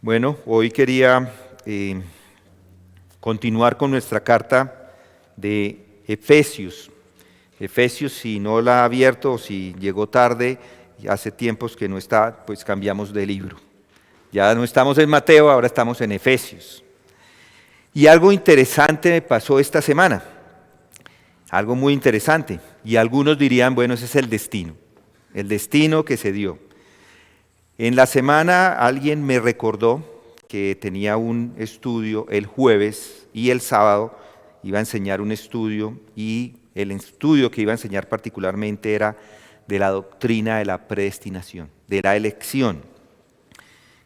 Bueno, hoy quería continuar con nuestra carta de Efesios. Efesios, si no la ha abierto o si llegó tarde, hace tiempos que no está, pues cambiamos de libro. Ya no estamos en Mateo, ahora estamos en Efesios. Y algo interesante me pasó esta semana, algo muy interesante. Y algunos dirían, bueno, ese es el destino que se dio. En la semana alguien me recordó que tenía un estudio el jueves y el sábado iba a enseñar un estudio y el estudio que iba a enseñar particularmente era de la doctrina de la predestinación, de la elección.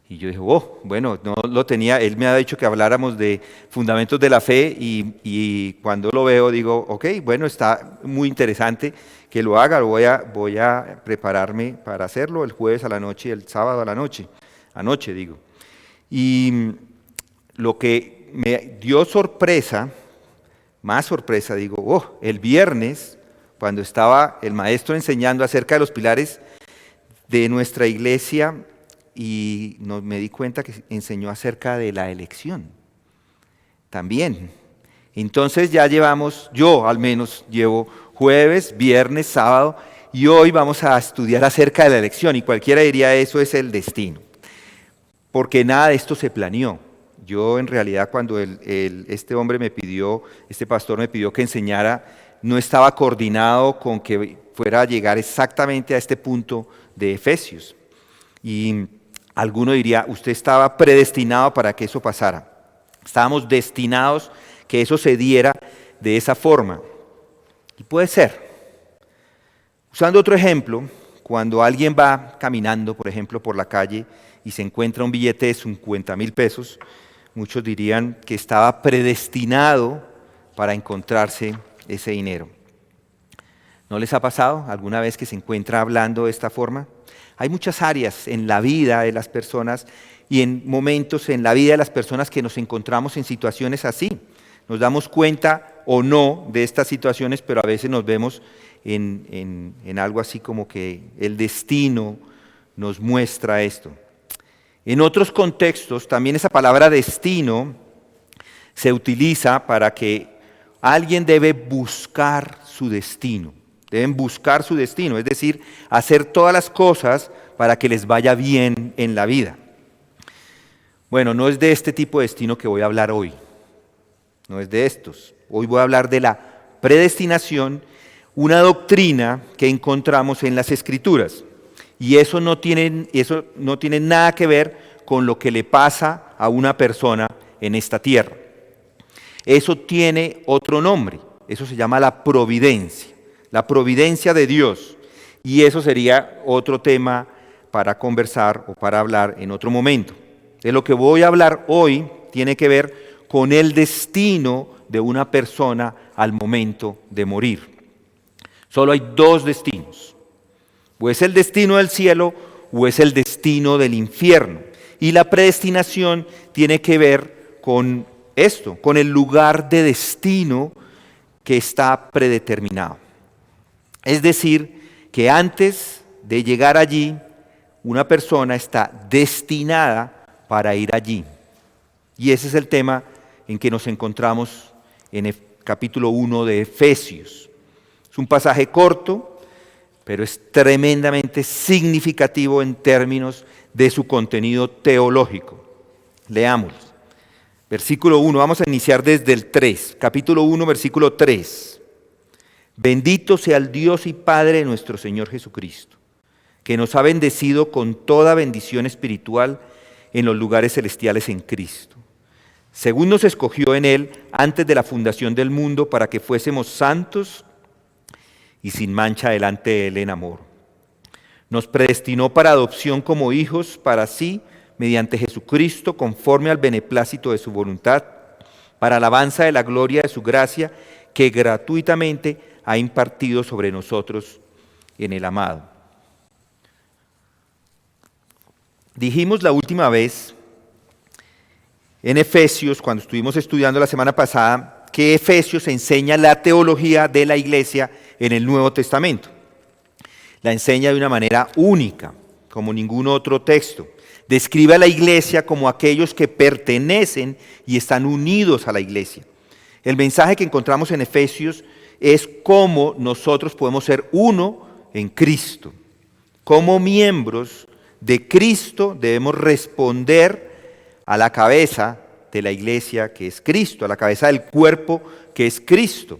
Y yo dije, bueno, no lo tenía, él me ha dicho que habláramos de fundamentos de la fe y cuando lo veo digo, ok, bueno, está muy interesante que lo haga, voy a prepararme para hacerlo el jueves a la noche y el sábado a la noche, anoche digo. Y lo que me dio sorpresa, más sorpresa, digo, el viernes, cuando estaba el maestro enseñando acerca de los pilares de nuestra iglesia, y me di cuenta que enseñó acerca de la elección también. Entonces ya llevamos, yo al menos llevo jueves, viernes, sábado, y hoy vamos a estudiar acerca de la elección, y cualquiera diría eso es el destino, porque nada de esto se planeó. Yo en realidad cuando este pastor me pidió que enseñara, no estaba coordinado con que fuera a llegar exactamente a este punto de Efesios. Y alguno diría, usted estaba predestinado para que eso pasara. Estábamos destinados que eso se diera de esa forma. Y puede ser. Usando otro ejemplo, cuando alguien va caminando, por ejemplo, por la calle y se encuentra un billete de 50,000 pesos, muchos dirían que estaba predestinado para encontrarse ese dinero. ¿No les ha pasado alguna vez que se encuentra hablando de esta forma? Hay muchas áreas en la vida de las personas y en momentos en la vida de las personas que nos encontramos en situaciones así. Nos damos cuenta o no de estas situaciones, pero a veces nos vemos en algo así como que el destino nos muestra esto. En otros contextos, también esa palabra destino se utiliza para que alguien debe buscar su destino. Deben buscar su destino, es decir, hacer todas las cosas para que les vaya bien en la vida. Bueno, no es de este tipo de destino que voy a hablar hoy. No es de estos. Hoy voy a hablar de la predestinación, una doctrina que encontramos en las Escrituras. Y eso no tiene nada que ver con lo que le pasa a una persona en esta tierra. Eso tiene otro nombre. Eso se llama la providencia. La providencia de Dios. Y eso sería otro tema para conversar o para hablar en otro momento. De lo que voy a hablar hoy tiene que ver con el destino de una persona al momento de morir. Solo hay dos destinos. O es el destino del cielo o es el destino del infierno. Y la predestinación tiene que ver con esto, con el lugar de destino que está predeterminado. Es decir, que antes de llegar allí, una persona está destinada para ir allí. Y ese es el tema en que nos encontramos en el capítulo 1 de Efesios. Es un pasaje corto, pero es tremendamente significativo en términos de su contenido teológico. Leamos. Versículo 1, vamos a iniciar desde el 3. Capítulo 1, versículo 3. Bendito sea el Dios y Padre de nuestro Señor Jesucristo, que nos ha bendecido con toda bendición espiritual en los lugares celestiales en Cristo, según nos escogió en Él antes de la fundación del mundo para que fuésemos santos y sin mancha delante de Él en amor. Nos predestinó para adopción como hijos para sí, mediante Jesucristo, conforme al beneplácito de su voluntad, para alabanza de la gloria de su gracia, que gratuitamente ha impartido sobre nosotros en el amado. Dijimos la última vez en Efesios, cuando estuvimos estudiando la semana pasada, que Efesios enseña la teología de la iglesia en el Nuevo Testamento. La enseña de una manera única. como ningún otro texto. Describe a la iglesia como aquellos que pertenecen y están unidos a la iglesia. El mensaje que encontramos en Efesios es cómo nosotros podemos ser uno en Cristo. Como miembros de Cristo debemos responder a la cabeza de la iglesia que es Cristo, a la cabeza del cuerpo que es Cristo.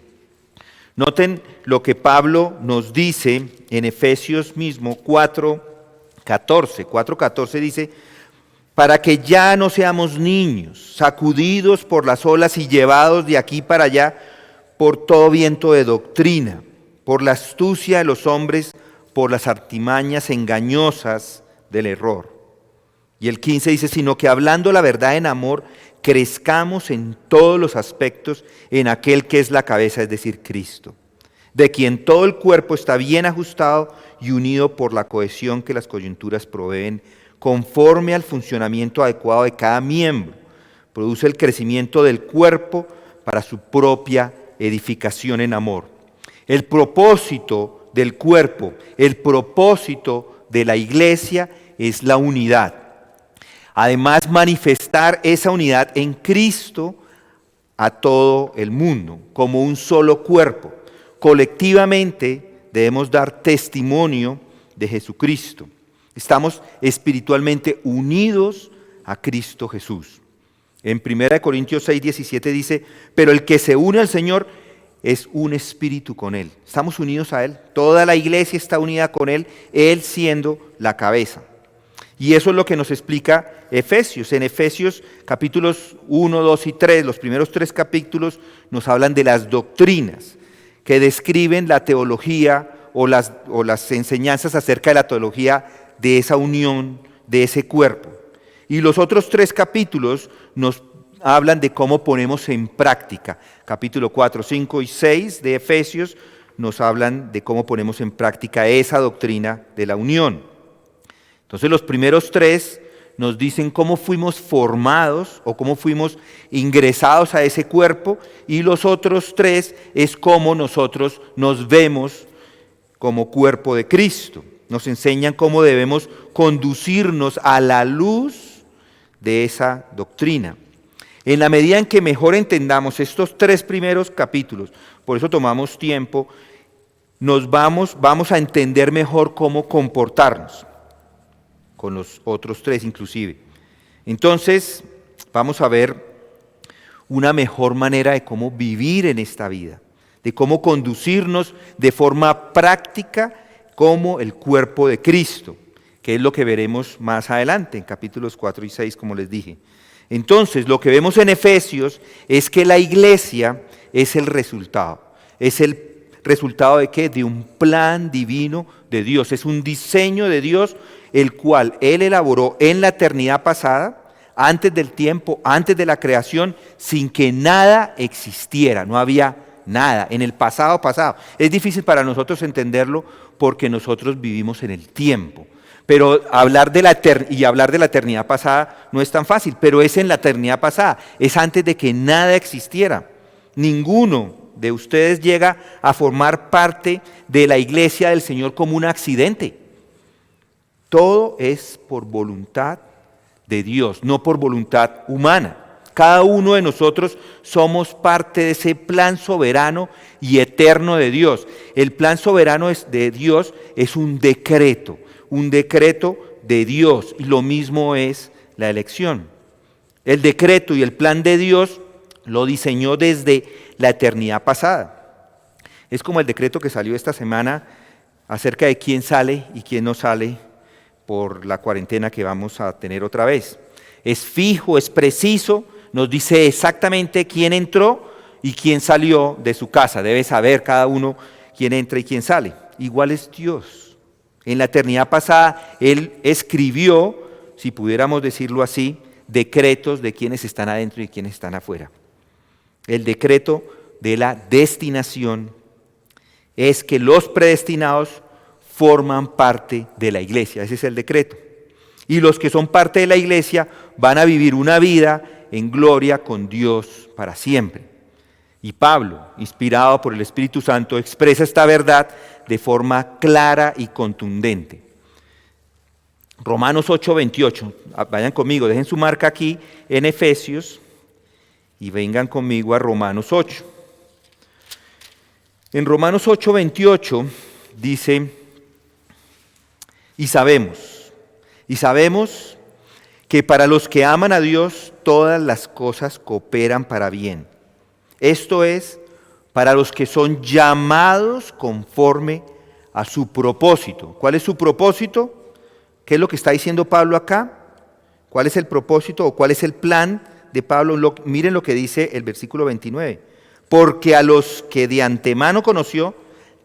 Noten lo que Pablo nos dice en Efesios mismo 4:14. 4:14 dice: para que ya no seamos niños, sacudidos por las olas y llevados de aquí para allá por todo viento de doctrina, por la astucia de los hombres, por las artimañas engañosas del error. Y el 15 dice: sino que hablando la verdad en amor, crezcamos en todos los aspectos en aquel que es la cabeza, es decir, Cristo, de quien todo el cuerpo está bien ajustado y unido por la cohesión que las coyunturas proveen, conforme al funcionamiento adecuado de cada miembro, produce el crecimiento del cuerpo para su propia edificación en amor. El propósito del cuerpo, el propósito de la iglesia es la unidad. Además, manifestar esa unidad en Cristo a todo el mundo, como un solo cuerpo. Colectivamente debemos dar testimonio de Jesucristo. Estamos espiritualmente unidos a Cristo Jesús. En 1 Corintios 6:17 dice: pero el que se une al Señor es un espíritu con Él. Estamos unidos a Él. Toda la iglesia está unida con Él, Él siendo la cabeza. Y eso es lo que nos explica Efesios. En Efesios capítulos 1, 2 y 3, los primeros 3 capítulos nos hablan de las doctrinas que describen la teología o las enseñanzas acerca de la teología de esa unión, de ese cuerpo. Y los otros 3 capítulos nos hablan de cómo ponemos en práctica. Capítulo 4, 5 y 6 de Efesios nos hablan de cómo ponemos en práctica esa doctrina de la unión. Entonces los primeros 3 nos dicen cómo fuimos formados o cómo fuimos ingresados a ese cuerpo, y los otros 3 es cómo nosotros nos vemos como cuerpo de Cristo. Nos enseñan cómo debemos conducirnos a la luz de esa doctrina. En la medida en que mejor entendamos estos 3 primeros capítulos, por eso tomamos tiempo, vamos a entender mejor cómo comportarnos, con los otros 3 inclusive. Entonces, vamos a ver una mejor manera de cómo vivir en esta vida, de cómo conducirnos de forma práctica como el cuerpo de Cristo, que es lo que veremos más adelante en capítulos 4 y 6, como les dije. Entonces, lo que vemos en Efesios es que la iglesia es el resultado. ¿Es el resultado de qué? De un plan divino de Dios. Es un diseño de Dios, el cual Él elaboró en la eternidad pasada, antes del tiempo, antes de la creación, sin que nada existiera. No había nada en el pasado. Es difícil para nosotros entenderlo porque nosotros vivimos en el tiempo. Pero hablar de la eternidad pasada no es tan fácil, pero es en la eternidad pasada, es antes de que nada existiera. Ninguno de ustedes llega a formar parte de la iglesia del Señor como un accidente. Todo es por voluntad de Dios, no por voluntad humana. Cada uno de nosotros somos parte de ese plan soberano y eterno de Dios. El plan soberano de Dios es un decreto de Dios, y lo mismo es la elección. El decreto y el plan de Dios lo diseñó desde la eternidad pasada. Es como el decreto que salió esta semana acerca de quién sale y quién no sale por la cuarentena que vamos a tener otra vez. Es fijo, es preciso, nos dice exactamente quién entró y quién salió de su casa. Debe saber cada uno quién entra y quién sale. Igual es Dios. En la eternidad pasada, Él escribió, si pudiéramos decirlo así, decretos de quienes están adentro y quienes están afuera. El decreto de la destinación es que los predestinados forman parte de la iglesia. Ese es el decreto. Y los que son parte de la iglesia van a vivir una vida en gloria con Dios para siempre. Y Pablo, inspirado por el Espíritu Santo, expresa esta verdad de forma clara y contundente. Romanos 8:28. Vayan conmigo, dejen su marca aquí en Efesios y vengan conmigo a Romanos 8. En Romanos 8:28 dice, y sabemos que para los que aman a Dios todas las cosas cooperan para bien. Esto es, para los que son llamados conforme a su propósito. ¿Cuál es su propósito? ¿Qué es lo que está diciendo Pablo acá? ¿Cuál es el propósito o cuál es el plan de Pablo? Miren lo que dice el versículo 29. Porque a los que de antemano conoció,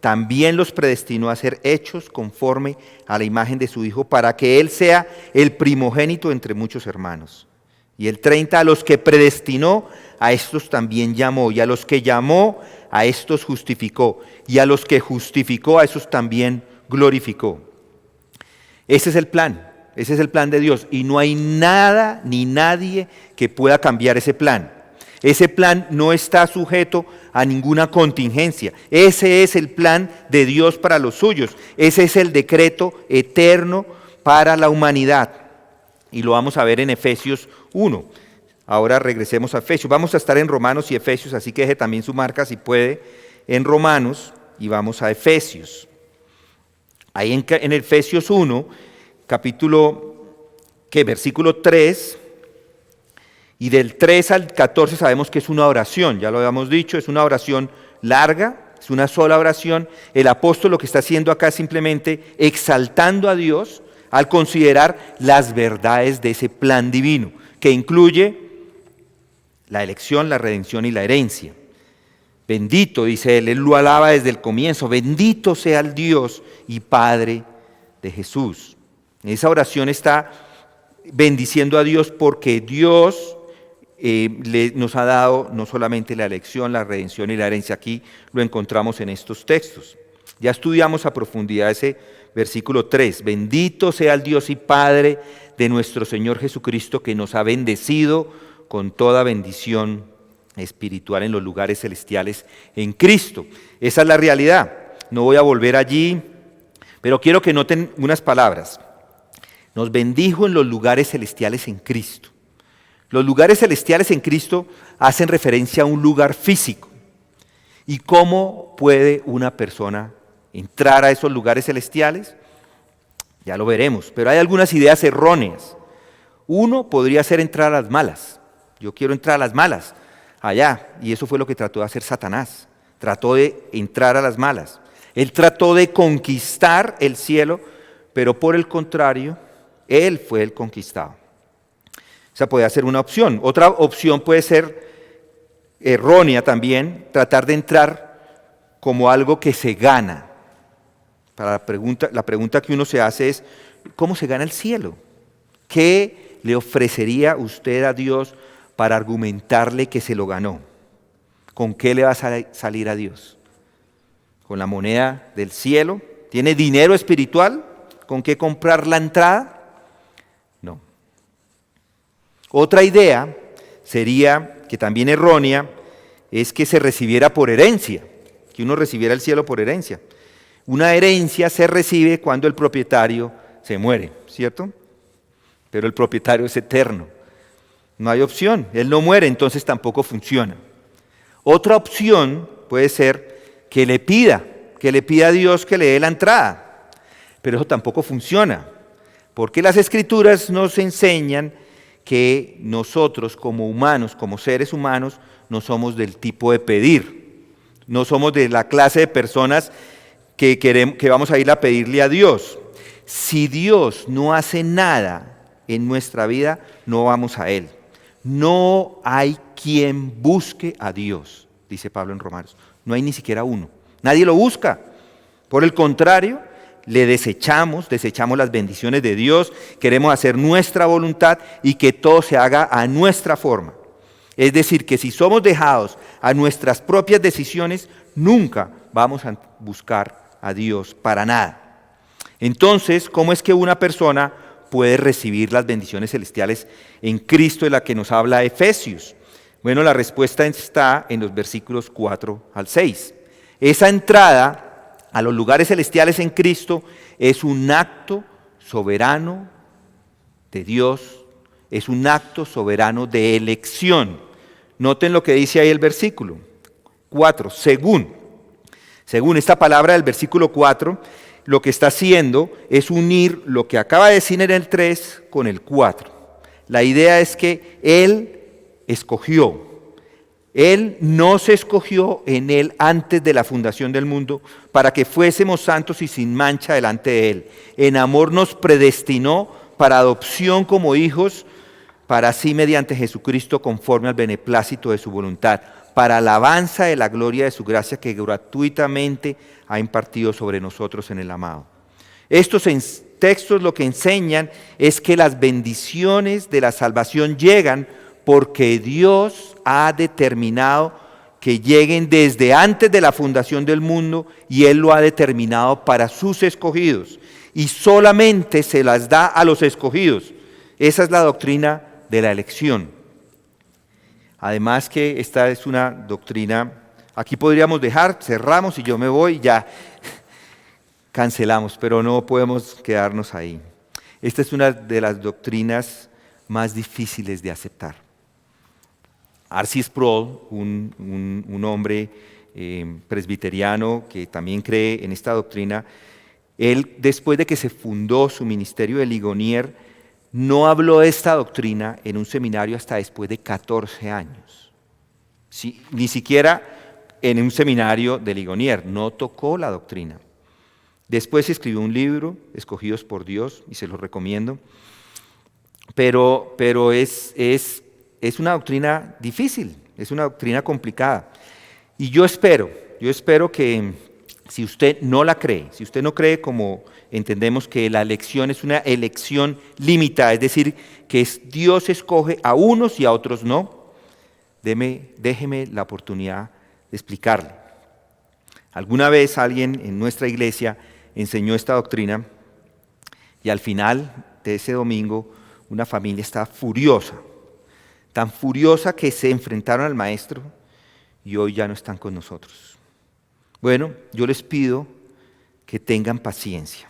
también los predestinó a ser hechos conforme a la imagen de su Hijo, para que Él sea el primogénito entre muchos hermanos. Y el 30, a los que predestinó, a estos también llamó, y a los que llamó, a estos justificó, y a los que justificó, a esos también glorificó. Ese es el plan de Dios, y no hay nada ni nadie que pueda cambiar ese plan. Ese plan no está sujeto a ninguna contingencia. Ese es el plan de Dios para los suyos. Ese es el decreto eterno para la humanidad. Y lo vamos a ver en Efesios 1. Ahora regresemos a Efesios. Vamos a estar en Romanos y Efesios, así que deje también su marca si puede en Romanos y vamos a Efesios. Ahí en Efesios 1, versículo 3, y del 3 al 14 sabemos que es una oración, ya lo habíamos dicho, es una oración larga, es una sola oración. El apóstol lo que está haciendo acá es simplemente exaltando a Dios al considerar las verdades de ese plan divino, que incluye la elección, la redención y la herencia. Bendito, dice él lo alaba desde el comienzo, bendito sea el Dios y Padre de Jesús. En esa oración está bendiciendo a Dios porque Dios nos ha dado no solamente la elección, la redención y la herencia. Aquí lo encontramos en estos textos. Ya estudiamos a profundidad ese versículo 3. Bendito sea el Dios y Padre de nuestro Señor Jesucristo, que nos ha bendecido con toda bendición espiritual en los lugares celestiales en Cristo. Esa es la realidad. No voy a volver allí, pero quiero que noten unas palabras. Nos bendijo en los lugares celestiales en Cristo. Los lugares celestiales en Cristo hacen referencia a un lugar físico. ¿Y cómo puede una persona entrar a esos lugares celestiales? Ya lo veremos, pero hay algunas ideas erróneas. Uno podría ser entrar a las malas. Yo quiero entrar a las malas allá, y eso fue lo que trató de hacer Satanás. Trató de entrar a las malas. Él trató de conquistar el cielo, pero por el contrario, él fue el conquistado. Esa puede ser una opción. Otra opción puede ser errónea también, tratar de entrar como algo que se gana. La pregunta que uno se hace es, ¿cómo se gana el cielo? ¿Qué le ofrecería usted a Dios para argumentarle que se lo ganó? ¿Con qué le va a salir a Dios? ¿Con la moneda del cielo? ¿Tiene dinero espiritual? ¿Con qué comprar la entrada? No. Otra idea sería, que también errónea, es que se recibiera por herencia, que uno recibiera el cielo por herencia. Una herencia se recibe cuando el propietario se muere, ¿cierto? Pero el propietario es eterno. No hay opción, él no muere, entonces tampoco funciona. Otra opción puede ser que le pida a Dios que le dé la entrada, pero eso tampoco funciona, porque las Escrituras nos enseñan que nosotros como humanos, como seres humanos, no somos del tipo de pedir, no somos de la clase de personas que vamos a ir a pedirle a Dios. Si Dios no hace nada en nuestra vida, no vamos a Él. No hay quien busque a Dios, dice Pablo en Romanos. No hay ni siquiera uno. Nadie lo busca. Por el contrario, le desechamos las bendiciones de Dios, queremos hacer nuestra voluntad y que todo se haga a nuestra forma. Es decir, que si somos dejados a nuestras propias decisiones, nunca vamos a buscar a Dios para nada. Entonces, ¿cómo es que una persona puede recibir las bendiciones celestiales en Cristo, de la que nos habla Efesios? Bueno, la respuesta está en los versículos 4 al 6. Esa entrada a los lugares celestiales en Cristo es un acto soberano de Dios es un acto soberano de elección. Noten lo que dice ahí el versículo 4, según esta palabra del versículo 4, lo que está haciendo es unir lo que acaba de decir en el 3 con el 4. La idea es que Él escogió. Él no se escogió en Él antes de la fundación del mundo para que fuésemos santos y sin mancha delante de Él. En amor nos predestinó para adopción como hijos, para así mediante Jesucristo conforme al beneplácito de su voluntad, para alabanza de la gloria de su gracia que gratuitamente ha impartido sobre nosotros en el amado. Estos textos lo que enseñan es que las bendiciones de la salvación llegan porque Dios ha determinado que lleguen desde antes de la fundación del mundo y Él lo ha determinado para sus escogidos y solamente se las da a los escogidos. Esa es la doctrina de la elección. Además que esta es una doctrina, aquí podríamos dejar, cerramos y yo me voy, ya cancelamos, pero no podemos quedarnos ahí. Esta es una de las doctrinas más difíciles de aceptar. R.C. Sproul, un hombre presbiteriano que también cree en esta doctrina, él después de que se fundó su ministerio de Ligonier, no habló de esta doctrina en un seminario hasta después de 14 años. Sí, ni siquiera en un seminario de Ligonier, no tocó la doctrina. Después escribió un libro, Escogidos por Dios, y se lo recomiendo, pero es una doctrina difícil, es una doctrina complicada. Y yo espero que si usted no la cree, si usted no cree como entendemos que la elección es una elección limitada, es decir, que Dios escoge a unos y a otros no, déjeme la oportunidad de explicarle. Alguna vez alguien en nuestra iglesia enseñó esta doctrina y al final de ese domingo una familia estaba furiosa, tan furiosa que se enfrentaron al maestro y hoy ya no están con nosotros. Bueno, yo les pido que tengan paciencia,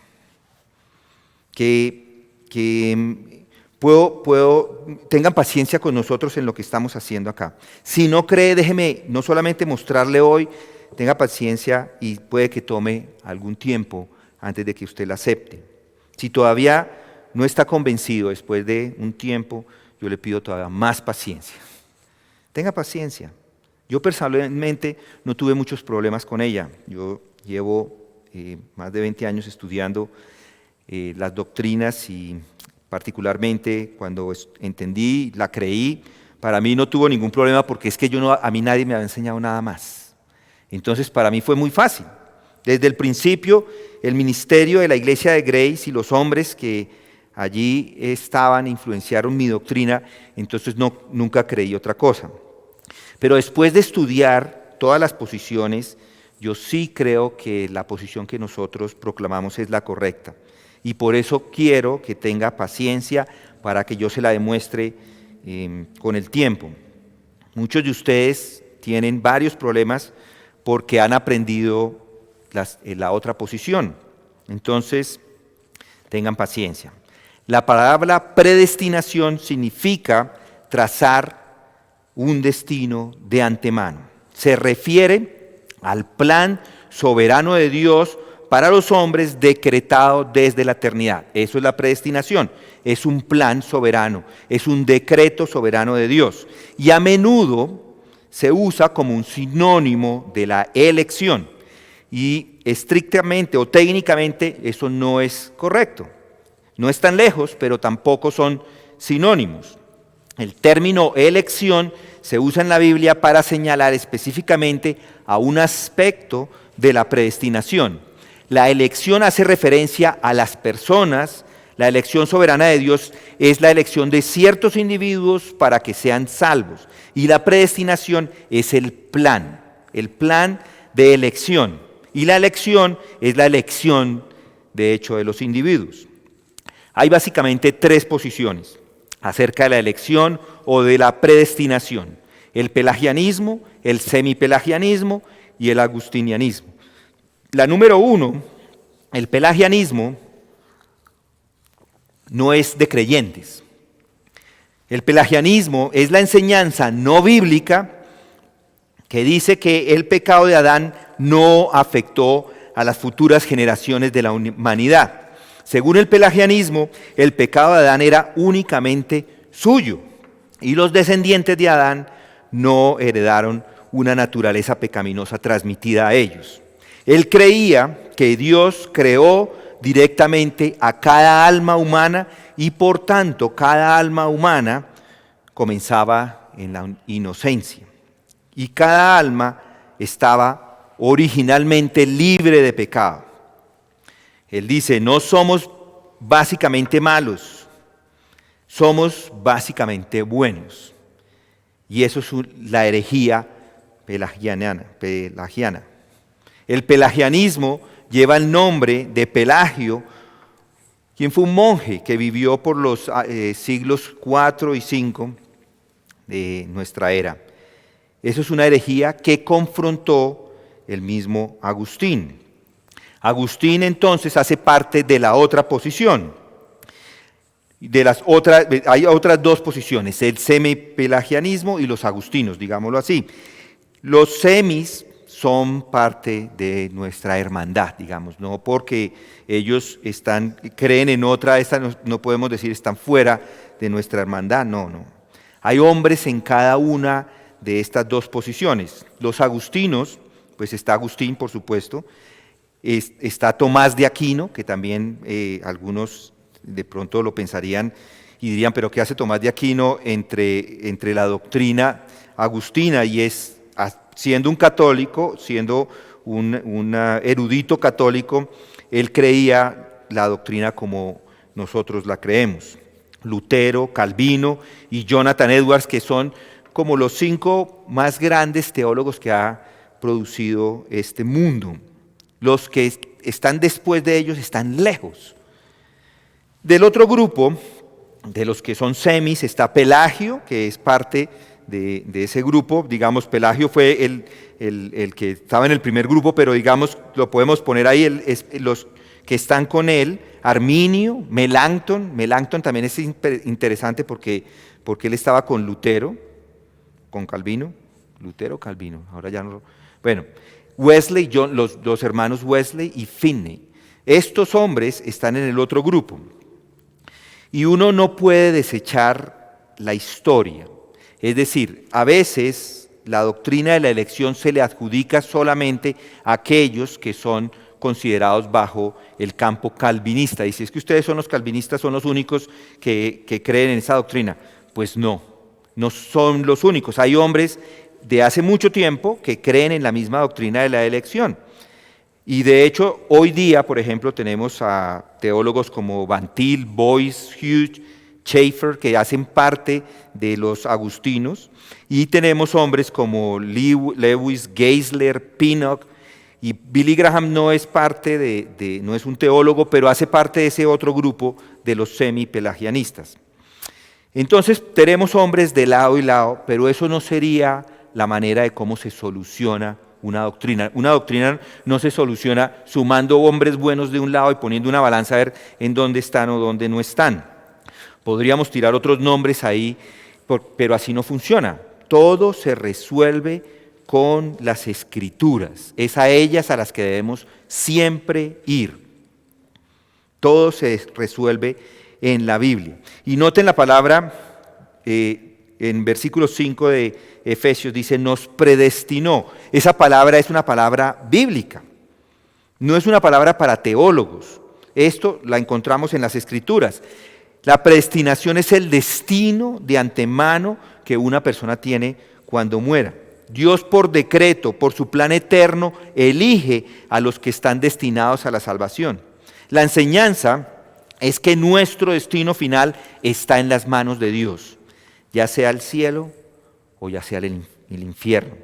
tengan paciencia con nosotros en lo que estamos haciendo acá. Si no cree, déjeme no solamente mostrarle hoy, tenga paciencia y puede que tome algún tiempo antes de que usted la acepte. Si todavía no está convencido después de un tiempo, yo le pido todavía más paciencia. Tenga paciencia. Yo personalmente no tuve muchos problemas con ella. Yo llevo más de 20 años estudiando las doctrinas y particularmente cuando entendí, la creí, para mí no tuvo ningún problema porque es que a mí nadie me había enseñado nada más. Entonces para mí fue muy fácil. Desde el principio, el ministerio de la iglesia de Grace y los hombres que allí estaban influenciaron mi doctrina, entonces nunca creí otra cosa. Pero después de estudiar todas las posiciones, yo sí creo que la posición que nosotros proclamamos es la correcta. Y por eso quiero que tenga paciencia para que yo se la demuestre con el tiempo. Muchos de ustedes tienen varios problemas porque han aprendido la otra posición. Entonces, tengan paciencia. La palabra predestinación significa trazar un destino de antemano. Se refiere al plan soberano de Dios para los hombres decretado desde la eternidad. Eso es la predestinación. Es un plan soberano, es un decreto soberano de Dios. Y a menudo se usa como un sinónimo de la elección. Y estrictamente o técnicamente eso no es correcto. No están lejos, pero tampoco son sinónimos. El término elección se usa en la Biblia para señalar específicamente a un aspecto de la predestinación. La elección hace referencia a las personas. La elección soberana de Dios es la elección de ciertos individuos para que sean salvos. Y la predestinación es el plan de elección. Y la elección es la elección, de hecho, de los individuos. Hay básicamente tres posiciones acerca de la elección o de la predestinación: el pelagianismo, el semipelagianismo y el agustinianismo. La número uno, el pelagianismo, no es de creyentes. El pelagianismo es la enseñanza no bíblica que dice que el pecado de Adán no afectó a las futuras generaciones de la humanidad. Según el pelagianismo, el pecado de Adán era únicamente suyo y los descendientes de Adán no heredaron una naturaleza pecaminosa transmitida a ellos. Él creía que Dios creó directamente a cada alma humana y por tanto cada alma humana comenzaba en la inocencia. Y cada alma estaba originalmente libre de pecado. Él dice, no somos básicamente malos, somos básicamente buenos. Y eso es la herejía pelagiana. El pelagianismo lleva el nombre de Pelagio, quien fue un monje que vivió por los siglos 4 y 5 de nuestra era. Eso es una herejía que confrontó el mismo Agustín. Agustín entonces hace parte de la otra posición. Hay otras dos posiciones, el semipelagianismo y los agustinos, digámoslo así. Los semis son parte de nuestra hermandad, digamos, no porque ellos creen en otra, no podemos decir están fuera de nuestra hermandad, no. Hay hombres en cada una de estas dos posiciones. Los agustinos, pues está Agustín, por supuesto, está Tomás de Aquino, que también algunos de pronto lo pensarían y dirían, pero ¿qué hace Tomás de Aquino entre la doctrina agustina? Y siendo un católico, siendo un erudito católico, él creía la doctrina como nosotros la creemos. Lutero, Calvino y Jonathan Edwards, que son como los 5 más grandes teólogos que ha producido este mundo. Los que están después de ellos están lejos. Del otro grupo, de los que son semis, está Pelagio, que es parte de ese grupo. Digamos, Pelagio fue el que estaba en el primer grupo, pero digamos, lo podemos poner ahí, los que están con él, Arminio, Melanchthon. Melanchthon también es interesante porque él estaba con Lutero, con Calvino. Lutero, Calvino, ahora ya no. Bueno, Wesley, los hermanos Wesley y Finney. Estos hombres están en el otro grupo. Y uno no puede desechar la historia. Es decir, a veces la doctrina de la elección se le adjudica solamente a aquellos que son considerados bajo el campo calvinista. Y si es que ustedes son los calvinistas, son los únicos que creen en esa doctrina. Pues no son los únicos. Hay hombres de hace mucho tiempo que creen en la misma doctrina de la elección. Y de hecho, hoy día, por ejemplo, tenemos a teólogos como Van Til, Boyce, Hughes, Schaeffer, que hacen parte de los agustinos, y tenemos hombres como Lewis, Geisler, Pinnock, y Billy Graham no es no es un teólogo, pero hace parte de ese otro grupo de los semipelagianistas. Entonces tenemos hombres de lado y lado, pero eso no sería la manera de cómo se soluciona una doctrina. Una doctrina no se soluciona sumando hombres buenos de un lado y poniendo una balanza a ver en dónde están o dónde no están. Podríamos tirar otros nombres ahí, pero así no funciona. Todo se resuelve con las Escrituras. Es a ellas a las que debemos siempre ir. Todo se resuelve en la Biblia. Y noten la palabra en versículo 5 de Efesios, dice, nos predestinó. Esa palabra es una palabra bíblica. No es una palabra para teólogos. Esto la encontramos en las Escrituras. La predestinación es el destino de antemano que una persona tiene cuando muera. Dios por decreto, por su plan eterno, elige a los que están destinados a la salvación. La enseñanza es que nuestro destino final está en las manos de Dios, ya sea el cielo o ya sea el infierno.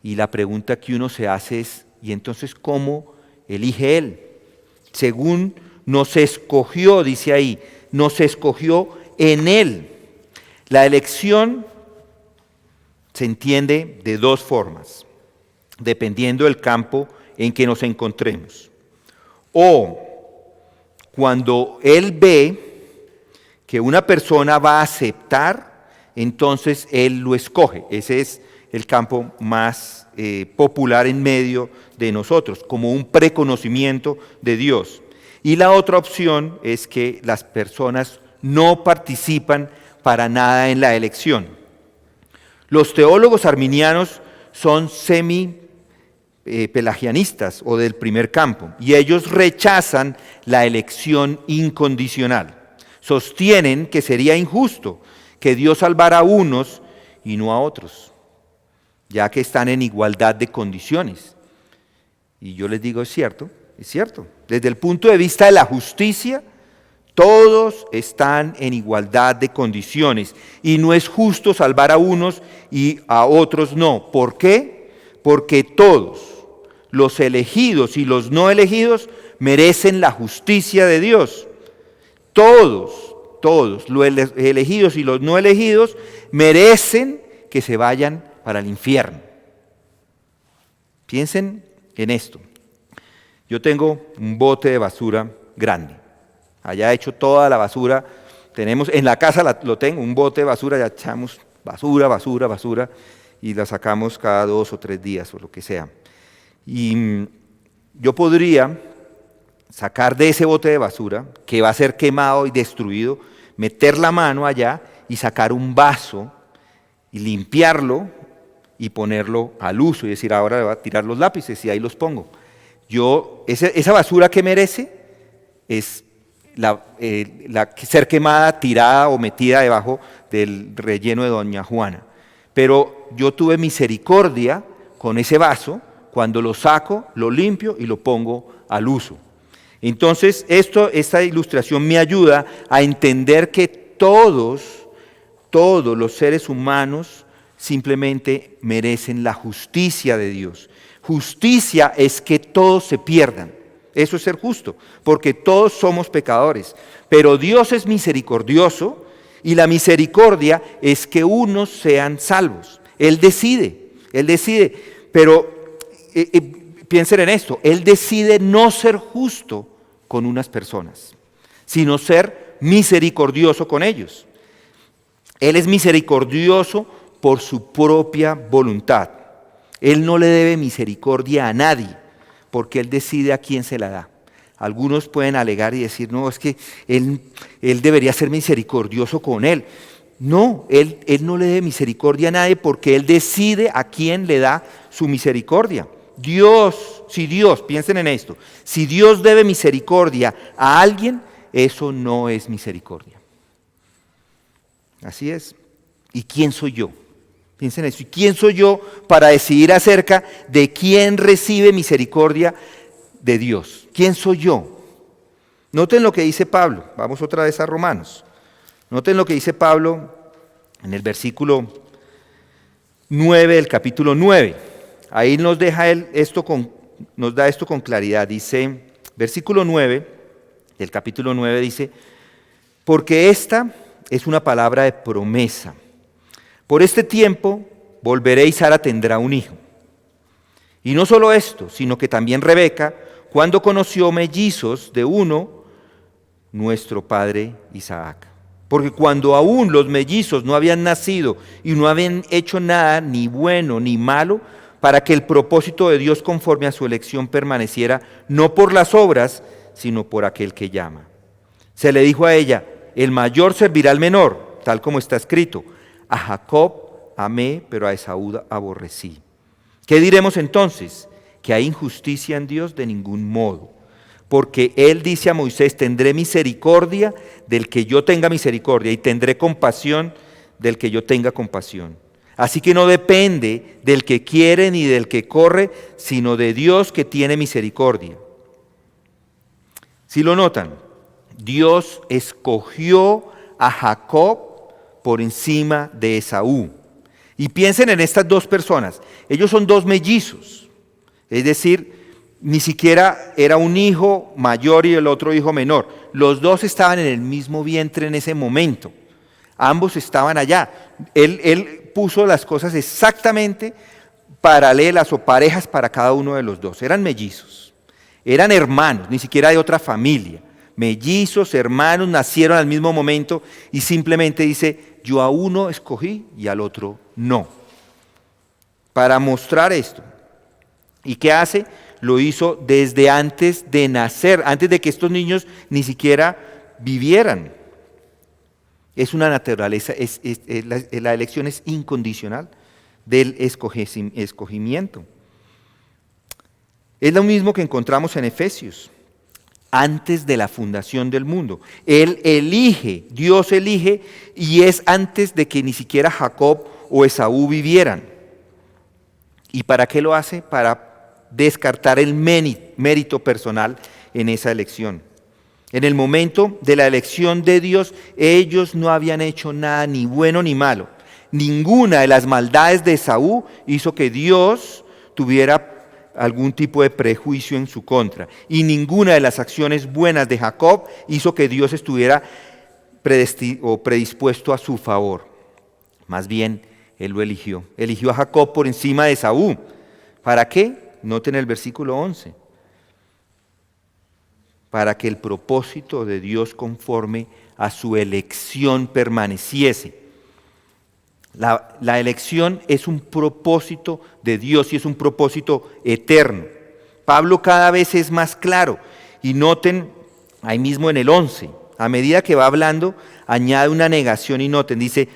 Y la pregunta que uno se hace es, ¿y entonces cómo elige Él? Según nos escogió, dice ahí, nos escogió en Él. La elección se entiende de dos formas, dependiendo del campo en que nos encontremos. O cuando Él ve que una persona va a aceptar, entonces él lo escoge. Ese es el campo más popular en medio de nosotros, como un preconocimiento de Dios. Y la otra opción es que las personas no participan para nada en la elección. Los teólogos arminianos son pelagianistas o del primer campo, y ellos rechazan la elección incondicional. Sostienen que sería injusto que Dios salvara a unos y no a otros, ya que están en igualdad de condiciones. Y yo les digo, es cierto. Desde el punto de vista de la justicia, todos están en igualdad de condiciones y no es justo salvar a unos y a otros no. ¿Por qué? Porque todos, los elegidos y los no elegidos, merecen la justicia de Dios. Todos, los elegidos y los no elegidos, merecen que se vayan para el infierno. Piensen en esto. Yo tengo un bote de basura grande. Allá he hecho toda la basura. Tenemos, en la casa lo tengo, un bote de basura, ya echamos basura, y la sacamos cada 2 o 3 días o lo que sea. Y yo podría sacar de ese bote de basura, que va a ser quemado y destruido, meter la mano allá y sacar un vaso y limpiarlo y ponerlo al uso y decir, ahora le voy a tirar los lápices y ahí los pongo. Esa basura que merece es la ser quemada, tirada o metida debajo del relleno de Doña Juana. Pero yo tuve misericordia con ese vaso, cuando lo saco, lo limpio y lo pongo al uso. Entonces, esta ilustración me ayuda a entender que todos los seres humanos simplemente merecen la justicia de Dios. Justicia es que todos se pierdan. Eso es ser justo, porque todos somos pecadores. Pero Dios es misericordioso y la misericordia es que unos sean salvos. Él decide. Pero piensen en esto, Él decide no ser justo con unas personas, sino ser misericordioso con ellos. Él es misericordioso por su propia voluntad. Él no le debe misericordia a nadie, porque Él decide a quién se la da. Algunos pueden alegar y decir, no, es que Él debería ser misericordioso con él. No, él no le debe misericordia a nadie porque Él decide a quién le da su misericordia. Piensen en esto, si Dios debe misericordia a alguien, eso no es misericordia. Así es. ¿Y quién soy yo? Piensen en eso. ¿Y quién soy yo para decidir acerca de quién recibe misericordia de Dios? ¿Quién soy yo? Noten lo que dice Pablo. Vamos otra vez a Romanos. Noten lo que dice Pablo en el versículo 9 del capítulo 9. Ahí nos da esto con claridad. Dice, versículo 9 del capítulo 9 dice, porque esta es una palabra de promesa. Por este tiempo volveré y Sara tendrá un hijo. Y no solo esto, sino que también Rebeca, cuando conoció mellizos de uno, nuestro padre Isaac. Porque cuando aún los mellizos no habían nacido y no habían hecho nada, ni bueno ni malo, para que el propósito de Dios conforme a su elección permaneciera, no por las obras, sino por aquel que llama. Se le dijo a ella, el mayor servirá al menor, tal como está escrito, a Jacob amé, pero a Esaú aborrecí. ¿Qué diremos entonces? ¿Que hay injusticia en Dios? De ningún modo. Porque Él dice a Moisés, tendré misericordia del que yo tenga misericordia y tendré compasión del que yo tenga compasión. Así que no depende del que quiere ni del que corre, sino de Dios que tiene misericordia. Si lo notan, Dios escogió a Jacob por encima de Esaú. Y piensen en estas dos personas. Ellos son dos mellizos. Es decir, ni siquiera era un hijo mayor y el otro hijo menor. Los dos estaban en el mismo vientre en ese momento. Ambos estaban allá. Él puso las cosas exactamente paralelas o parejas para cada uno de los dos. Eran mellizos, eran hermanos, ni siquiera de otra familia. mellizos, hermanos, nacieron al mismo momento y simplemente dice, yo a uno escogí y al otro no. Para mostrar esto. ¿Y qué hace? Lo hizo desde antes de nacer, antes de que estos niños ni siquiera vivieran. Es una naturaleza, la elección es incondicional del escogimiento. Es lo mismo que encontramos en Efesios, antes de la fundación del mundo. Él elige, Dios elige, y es antes de que ni siquiera Jacob o Esaú vivieran. ¿Y para qué lo hace? Para descartar el mérito personal en esa elección. En el momento de la elección de Dios, ellos no habían hecho nada ni bueno ni malo. Ninguna de las maldades de Esaú hizo que Dios tuviera algún tipo de prejuicio en su contra. Y ninguna de las acciones buenas de Jacob hizo que Dios estuviera predispuesto a su favor. Más bien, Él lo eligió. Eligió a Jacob por encima de Esaú. ¿Para qué? Noten el versículo 11. Para que el propósito de Dios conforme a su elección permaneciese. La elección es un propósito de Dios y es un propósito eterno. Pablo cada vez es más claro. Y noten ahí mismo en el 11, a medida que va hablando, añade una negación y noten, dice,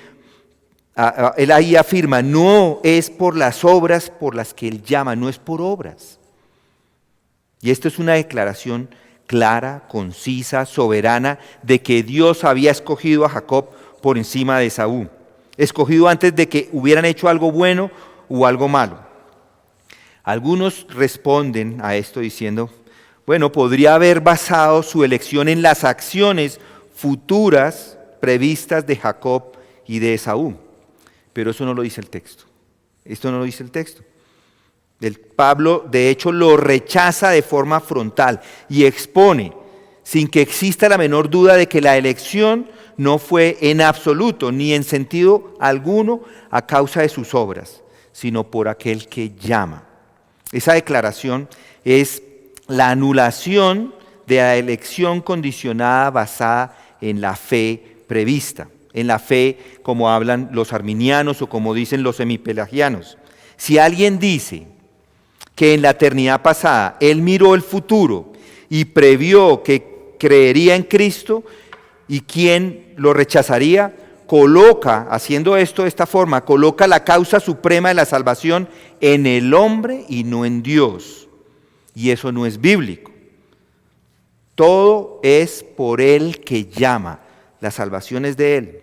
él ahí afirma, no es por las obras por las que él llama, no es por obras. Y esto es una declaración clara, concisa, soberana, de que Dios había escogido a Jacob por encima de Esaú. Escogido antes de que hubieran hecho algo bueno o algo malo. Algunos responden a esto diciendo, bueno, podría haber basado su elección en las acciones futuras previstas de Jacob y de Esaú. Pero eso no lo dice el texto. Esto no lo dice el texto. Pablo, de hecho, lo rechaza de forma frontal y expone, sin que exista la menor duda de que la elección no fue en absoluto, ni en sentido alguno, a causa de sus obras, sino por aquel que llama. Esa declaración es la anulación de la elección condicionada basada en la fe prevista, en la fe como hablan los arminianos o como dicen los semipelagianos. Si alguien dice que en la eternidad pasada él miró el futuro y previó que creería en Cristo, ¿y quién lo rechazaría? Coloca, haciendo esto de esta forma, coloca la causa suprema de la salvación en el hombre y no en Dios. Y eso no es bíblico. Todo es por Él que llama. La salvación es de Él.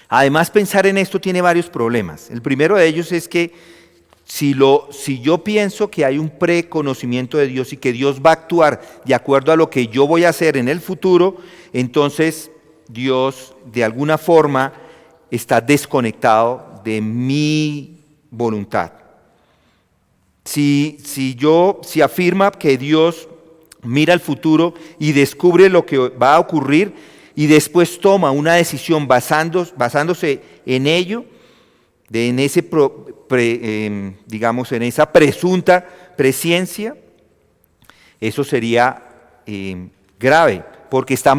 Además, pensar en esto tiene varios problemas. El primero de ellos es que si yo pienso que hay un preconocimiento de Dios y que Dios va a actuar de acuerdo a lo que yo voy a hacer en el futuro, entonces Dios de alguna forma está desconectado de mi voluntad. Si afirma que Dios mira el futuro y descubre lo que va a ocurrir y después toma una decisión basándose en ello, en esa presunta presciencia, eso sería grave, porque está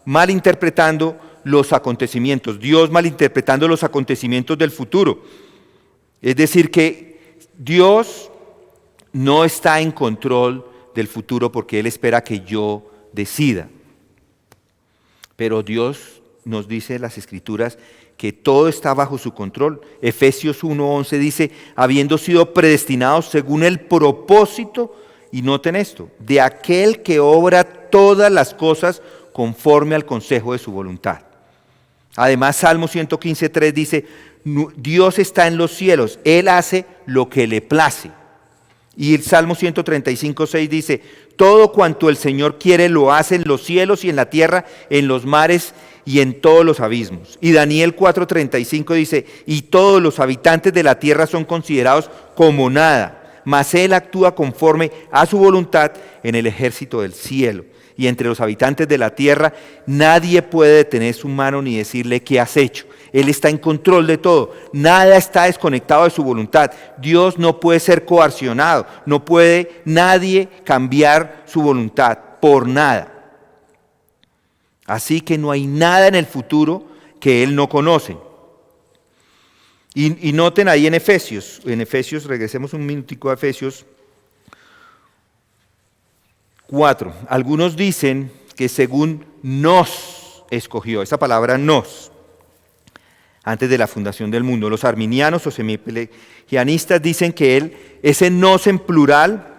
malinterpretando los acontecimientos, Dios malinterpretando los acontecimientos del futuro. Es decir, que Dios no está en control del futuro porque Él espera que yo decida. Pero Dios nos dice en las Escrituras que todo está bajo su control. Efesios 1:11 dice, habiendo sido predestinados según el propósito, y noten esto, de aquel que obra todas las cosas conforme al consejo de su voluntad. Además, Salmo 115:3 dice, Dios está en los cielos, Él hace lo que le place. Y el Salmo 135:6 dice, todo cuanto el Señor quiere lo hace en los cielos y en la tierra, en los mares y en todos los abismos. Y Daniel 4:35 dice, y todos los habitantes de la tierra son considerados como nada, mas Él actúa conforme a su voluntad en el ejército del cielo. Y entre los habitantes de la tierra nadie puede detener su mano ni decirle qué has hecho. Él está en control de todo. Nada está desconectado de su voluntad. Dios no puede ser coaccionado. No puede nadie cambiar su voluntad por nada. Así que no hay nada en el futuro que Él no conoce. Y noten ahí en Efesios, regresemos un minutico a Efesios 4. Algunos dicen que según nos escogió, esa palabra nos, antes de la fundación del mundo. Los arminianos o semipelagianistas dicen que ese nos en plural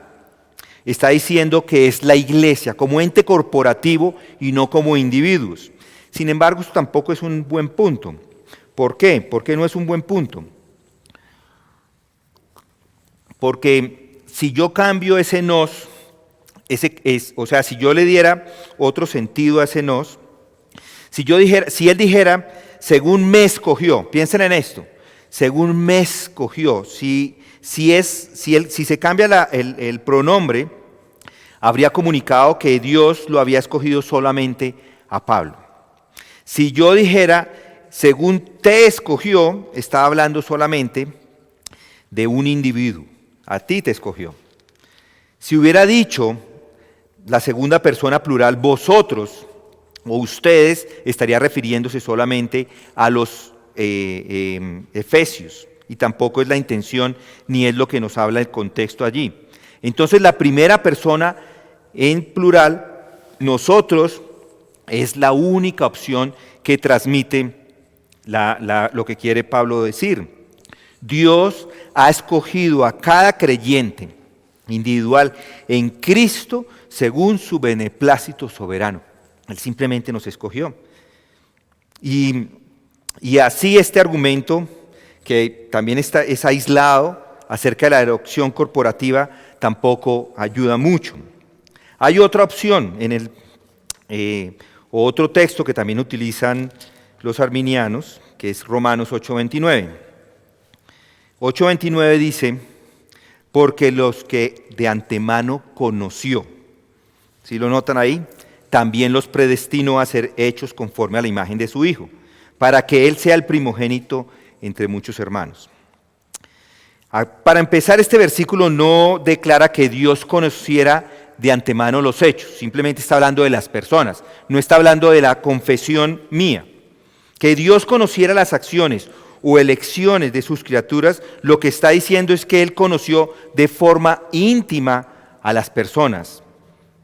está diciendo que es la iglesia como ente corporativo y no como individuos. Sin embargo, eso tampoco es un buen punto. ¿Por qué? ¿Por qué no es un buen punto? Porque si yo cambio ese nos, si yo le diera otro sentido a ese nos, si él dijera, según me escogió, piensen en esto, según me escogió, si se cambia el pronombre, habría comunicado que Dios lo había escogido solamente a Pablo. Si yo dijera, según te escogió, estaba hablando solamente de un individuo, a ti te escogió. Si hubiera dicho la segunda persona plural, vosotros o ustedes, estaría refiriéndose solamente a los efesios, y tampoco es la intención ni es lo que nos habla el contexto allí. Entonces la primera persona en plural, nosotros, es la única opción que transmite lo que quiere Pablo decir. Dios ha escogido a cada creyente individual en Cristo según su beneplácito soberano. Él simplemente nos escogió. Y así este argumento, que también es aislado acerca de la adopción corporativa, tampoco ayuda mucho. Hay otra opción otro texto que también utilizan los arminianos, que es Romanos 8:29. 8:29 dice, porque los que de antemano conoció, ¿sí lo notan ahí? También los predestinó a ser hechos conforme a la imagen de su Hijo, para que Él sea el primogénito entre muchos hermanos. Para empezar, este versículo no declara que Dios conociera de antemano los hechos, simplemente está hablando de las personas, no está hablando de la confesión mía. Que Dios conociera las acciones o elecciones de sus criaturas, lo que está diciendo es que Él conoció de forma íntima a las personas.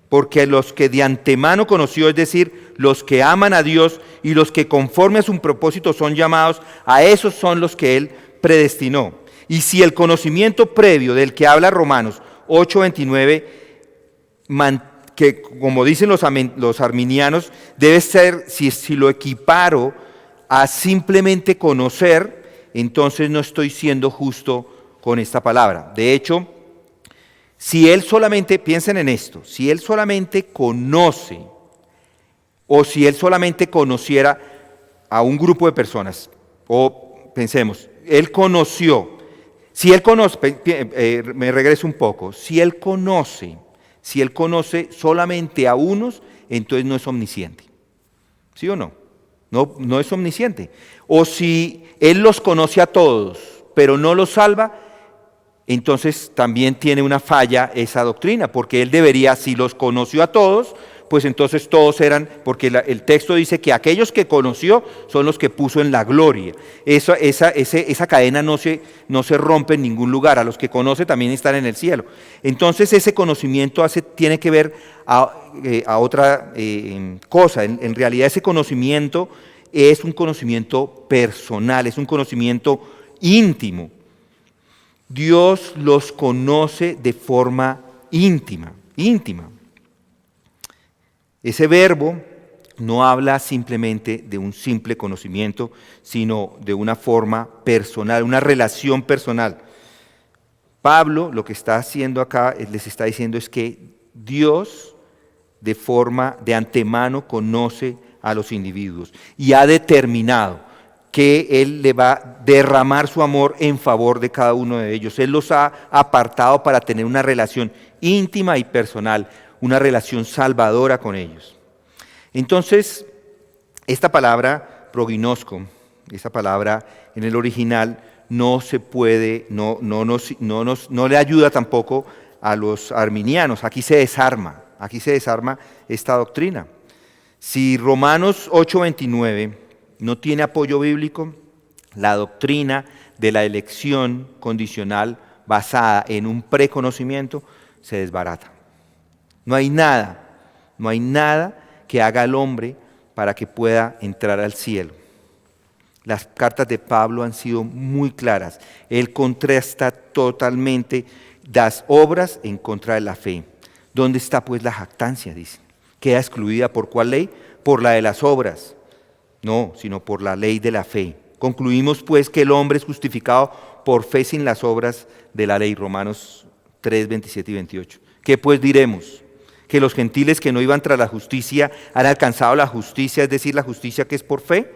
Porque los que de antemano conoció, es decir, los que aman a Dios y los que conforme a su propósito son llamados, a esos son los que Él predestinó. Y si el conocimiento previo del que habla Romanos 8:29, que como dicen los arminianos, debe ser, si lo equiparo a simplemente conocer, entonces no estoy siendo justo con esta palabra. De hecho, si Él solamente, piensen en esto, si Él solamente conoce, o si Él solamente conociera a un grupo de personas, o pensemos, Él conoció, si Él conoce, me regreso un poco, si Él conoce solamente a unos, entonces no es omnisciente. ¿Sí o no? No es omnisciente. O si Él los conoce a todos, pero no los salva, entonces también tiene una falla esa doctrina, porque Él debería, si los conoció a todos, pues entonces todos eran, porque el texto dice que aquellos que conoció son los que puso en la gloria. Esa cadena no se rompe en ningún lugar, a los que conoce también están en el cielo. Entonces ese conocimiento tiene que ver a otra cosa. En realidad ese conocimiento es un conocimiento personal, es un conocimiento íntimo. Dios los conoce de forma íntima. Ese verbo no habla simplemente de un simple conocimiento, sino de una forma personal, una relación personal. Pablo lo que está haciendo acá, les está diciendo es que Dios de antemano conoce a los individuos y ha determinado que Él le va a derramar su amor en favor de cada uno de ellos. Él los ha apartado para tener una relación íntima y personal, una relación salvadora con ellos. Entonces, esta palabra proginosko, esta palabra en el original no se puede, no le ayuda tampoco a los arminianos. Aquí se desarma esta doctrina. Si Romanos 8:29 no tiene apoyo bíblico, la doctrina de la elección condicional basada en un preconocimiento se desbarata. No hay nada que haga al hombre para que pueda entrar al cielo. Las cartas de Pablo han sido muy claras. Él contrasta totalmente las obras en contra de la fe. ¿Dónde está pues la jactancia? Dice. ¿Queda excluida por cuál ley? Por la de las obras. No, sino por la ley de la fe. Concluimos pues que el hombre es justificado por fe sin las obras de la ley. Romanos 3, 27 y 28. ¿Qué pues diremos? ¿Que los gentiles que no iban tras la justicia han alcanzado la justicia, es decir, la justicia que es por fe?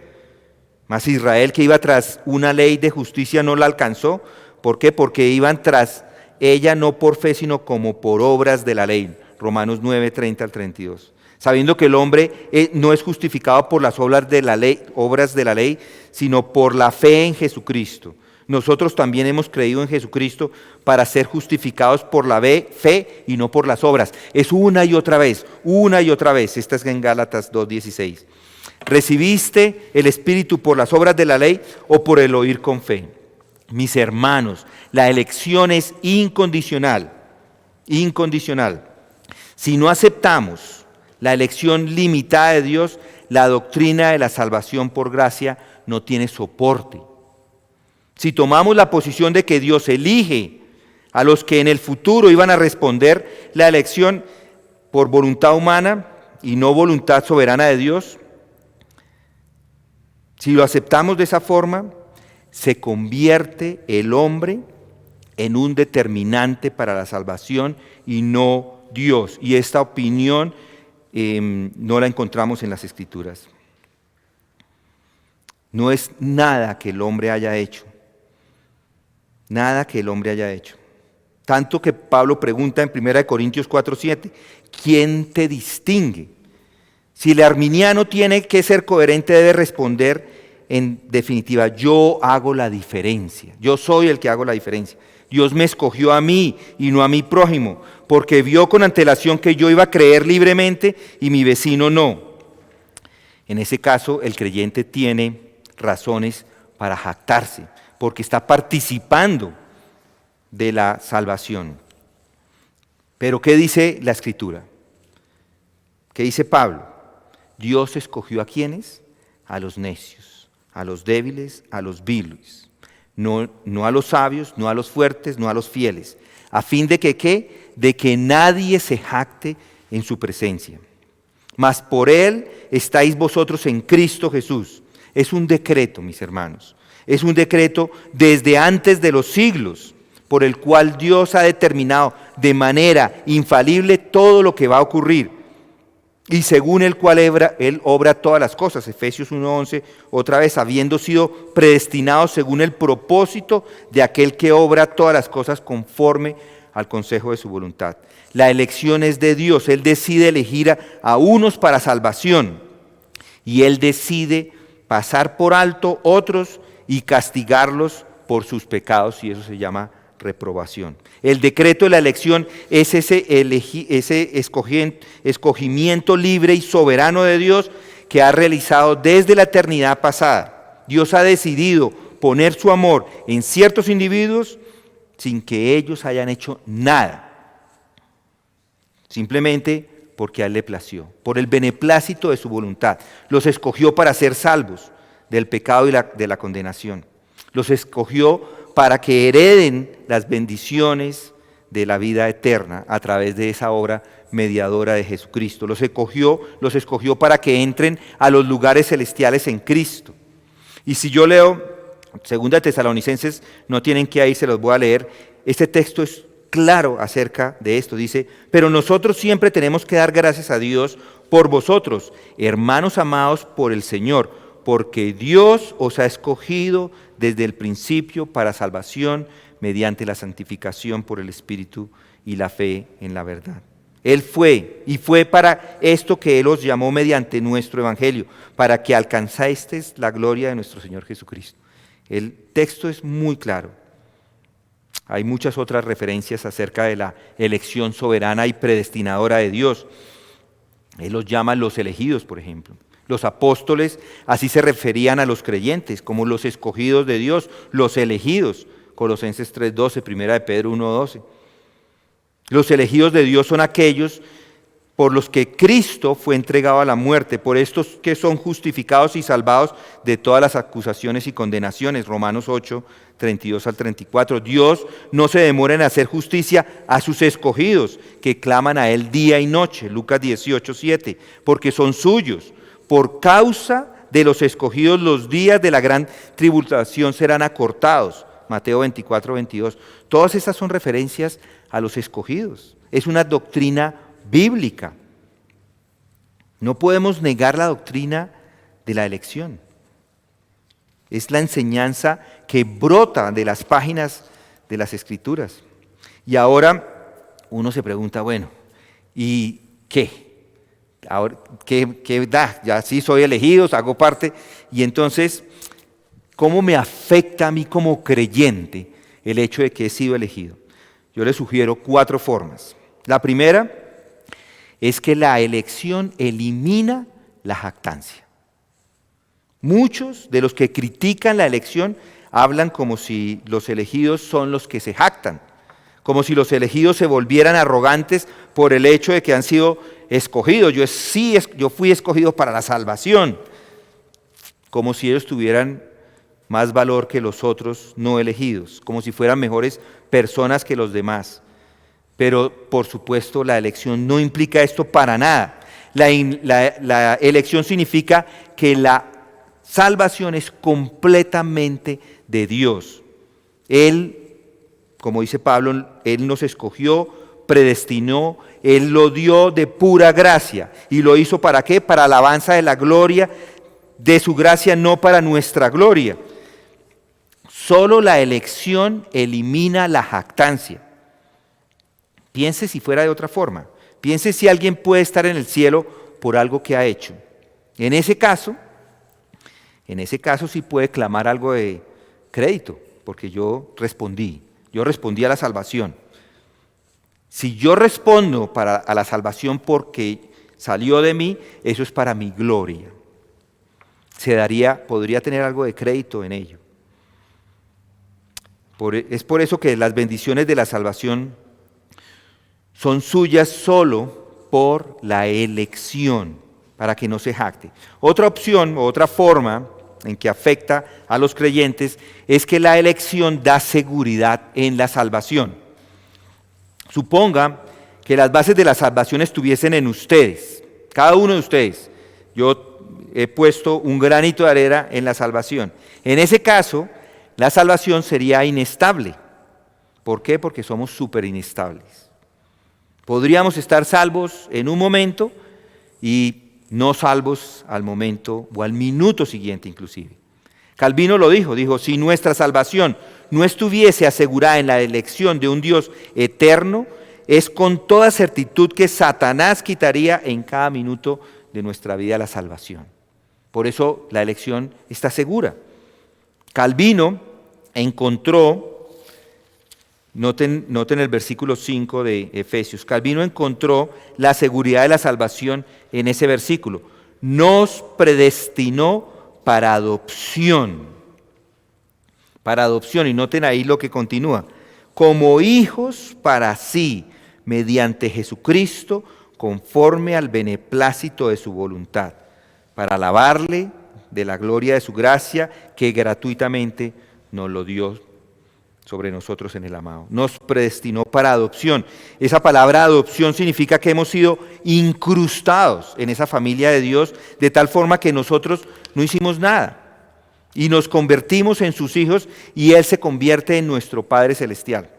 Mas Israel, que iba tras una ley de justicia, no la alcanzó. ¿Por qué? Porque iban tras ella no por fe, sino como por obras de la ley. Romanos 9, 30 al 32. Sabiendo que el hombre no es justificado por las obras de la ley, sino por la fe en Jesucristo. Nosotros también hemos creído en Jesucristo para ser justificados por la fe y no por las obras. Es una y otra vez. Esta es en Gálatas 2:16. ¿Recibiste el Espíritu por las obras de la ley o por el oír con fe? Mis hermanos, la elección es incondicional. Si no aceptamos la elección limitada de Dios, la doctrina de la salvación por gracia no tiene soporte. Si tomamos la posición de que Dios elige a los que en el futuro iban a responder la elección por voluntad humana y no voluntad soberana de Dios, si lo aceptamos de esa forma, se convierte el hombre en un determinante para la salvación y no Dios. Y esta opinión no la encontramos en las Escrituras. No es nada que el hombre haya hecho. Nada que el hombre haya hecho. Tanto que Pablo pregunta en 1 Corintios 4:7, ¿quién te distingue? Si el arminiano tiene que ser coherente, debe responder en definitiva, yo hago la diferencia. Yo soy el que hago la diferencia. Dios me escogió a mí y no a mi prójimo, porque vio con antelación que yo iba a creer libremente y mi vecino no. En ese caso, el creyente tiene razones para jactarse, porque está participando de la salvación. Pero ¿qué dice la Escritura? ¿Qué dice Pablo? Dios escogió ¿a quiénes? A los necios, a los débiles, a los viles. No a los sabios, no a los fuertes, no a los fieles. A fin de que ¿qué? De que nadie se jacte en su presencia. Mas por Él estáis vosotros en Cristo Jesús. Es un decreto, mis hermanos. Es un decreto desde antes de los siglos, por el cual Dios ha determinado de manera infalible todo lo que va a ocurrir. Y según el cual Él obra todas las cosas. Efesios 1:11, otra vez, habiendo sido predestinados según el propósito de aquel que obra todas las cosas conforme al consejo de su voluntad. La elección es de Dios. Él decide elegir a unos para salvación. Y Él decide pasar por alto otros y castigarlos por sus pecados, y eso se llama reprobación. El decreto de la elección es ese escogimiento libre y soberano de Dios que ha realizado desde la eternidad pasada. Dios ha decidido poner su amor en ciertos individuos sin que ellos hayan hecho nada, simplemente porque a Él le plació, por el beneplácito de su voluntad. Los escogió para ser salvos del pecado y de la condenación. Los escogió para que hereden las bendiciones de la vida eterna a través de esa obra mediadora de Jesucristo. Los escogió para que entren a los lugares celestiales en Cristo. Y si yo leo 2 Tesalonicenses, no tienen que ir, se los voy a leer. Este texto es claro acerca de esto. Dice, pero nosotros siempre tenemos que dar gracias a Dios por vosotros, hermanos amados por el Señor, porque Dios os ha escogido desde el principio para salvación mediante la santificación por el Espíritu y la fe en la verdad. Él fue para esto que Él os llamó mediante nuestro Evangelio, para que alcanzasteis la gloria de nuestro Señor Jesucristo. El texto es muy claro. Hay muchas otras referencias acerca de la elección soberana y predestinadora de Dios. Él los llama los elegidos, por ejemplo. Los apóstoles así se referían a los creyentes, como los escogidos de Dios, los elegidos. Colosenses 3:12, Primera de Pedro 1:12. Los elegidos de Dios son aquellos por los que Cristo fue entregado a la muerte, por estos que son justificados y salvados de todas las acusaciones y condenaciones. Romanos 8:32 al 34. Dios no se demora en hacer justicia a sus escogidos, que claman a Él día y noche. Lucas 18:7. Porque son suyos. Por causa de los escogidos, los días de la gran tribulación serán acortados. Mateo 24:22. Todas estas son referencias a los escogidos. Es una doctrina bíblica. No podemos negar la doctrina de la elección. Es la enseñanza que brota de las páginas de las Escrituras. Y ahora uno se pregunta, bueno, ¿y qué? Ahora, ¿qué da? Ya sí soy elegido, hago parte. Y entonces, ¿cómo me afecta a mí como creyente el hecho de que he sido elegido? Yo les sugiero 4 formas. La primera es que la elección elimina la jactancia. Muchos de los que critican la elección hablan como si los elegidos son los que se jactan, como si los elegidos se volvieran arrogantes por el hecho de que han sido escogidos. Yo fui escogido para la salvación, como si ellos tuvieran más valor que los otros no elegidos, como si fueran mejores personas que los demás. Pero, por supuesto, la elección no implica esto para nada. La elección significa que la salvación es completamente de Dios. Él, como dice Pablo, Él nos escogió, predestinó, Él lo dio de pura gracia. ¿Y lo hizo para qué? Para alabanza de la gloria de su gracia, no para nuestra gloria. Solo la elección elimina la jactancia. Piense si fuera de otra forma. Piense si alguien puede estar en el cielo por algo que ha hecho. En ese caso sí puede clamar algo de crédito, porque yo respondí a la salvación. Si yo respondo a la salvación porque salió de mí, eso es para mi gloria. Podría tener algo de crédito en ello. Es por eso que las bendiciones de la salvación son suyas solo por la elección, para que no se jacte. Otra opción o otra forma en que afecta a los creyentes es que la elección da seguridad en la salvación. Suponga que las bases de la salvación estuviesen en ustedes, cada uno de ustedes. Yo he puesto un granito de arena en la salvación. En ese caso, la salvación sería inestable. ¿Por qué? Porque somos súper inestables. Podríamos estar salvos en un momento y no salvos al momento o al minuto siguiente inclusive. Calvino lo dijo, si nuestra salvación no estuviese asegurada en la elección de un Dios eterno, es con toda certitud que Satanás quitaría en cada minuto de nuestra vida la salvación. Por eso la elección está segura. Calvino encontró, noten el versículo 5 de Efesios, Calvino encontró la seguridad de la salvación en ese versículo. Nos predestinó para adopción, y noten ahí lo que continúa, como hijos para sí, mediante Jesucristo, conforme al beneplácito de su voluntad, para alabarle de la gloria de su gracia, que gratuitamente nos lo dio sobre nosotros en el amado. Nos predestinó para adopción. Esa palabra adopción significa que hemos sido incrustados en esa familia de Dios, de tal forma que nosotros no hicimos nada y nos convertimos en sus hijos y Él se convierte en nuestro Padre Celestial.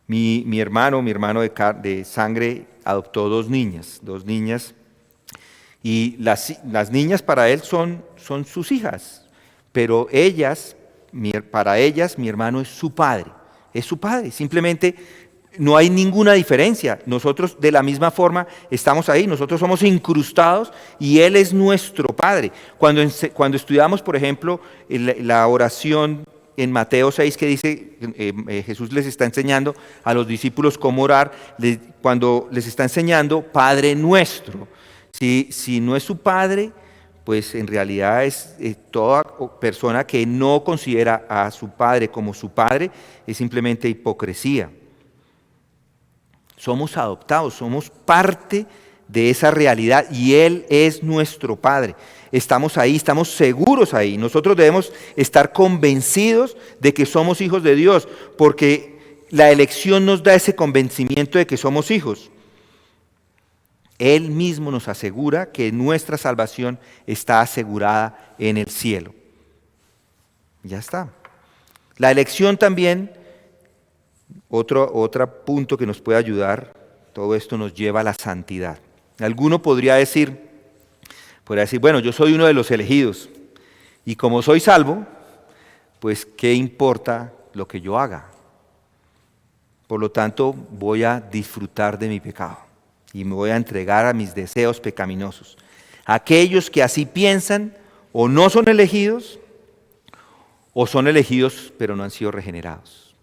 Mi hermano de sangre adoptó dos niñas, y las niñas para él son sus hijas, pero para ellas mi hermano es su padre, simplemente no hay ninguna diferencia. Nosotros de la misma forma estamos ahí, nosotros somos incrustados y Él es nuestro Padre. Cuando estudiamos, por ejemplo, la oración en Mateo 6 que dice, Jesús les está enseñando a los discípulos cómo orar, cuando les está enseñando Padre Nuestro. Si no es su Padre, pues en realidad es toda persona que no considera a su Padre como su Padre, es simplemente hipocresía. Somos adoptados, somos parte de esa realidad y Él es nuestro Padre. Estamos ahí, estamos seguros ahí. Nosotros debemos estar convencidos de que somos hijos de Dios, porque la elección nos da ese convencimiento de que somos hijos. Él mismo nos asegura que nuestra salvación está asegurada en el cielo. Ya está. La elección también, otro punto que nos puede ayudar, todo esto nos lleva a la santidad. Alguno podría decir, bueno, yo soy uno de los elegidos y como soy salvo, pues ¿qué importa lo que yo haga? Por lo tanto, voy a disfrutar de mi pecado y me voy a entregar a mis deseos pecaminosos. Aquellos que así piensan o no son elegidos o son elegidos pero no han sido regenerados.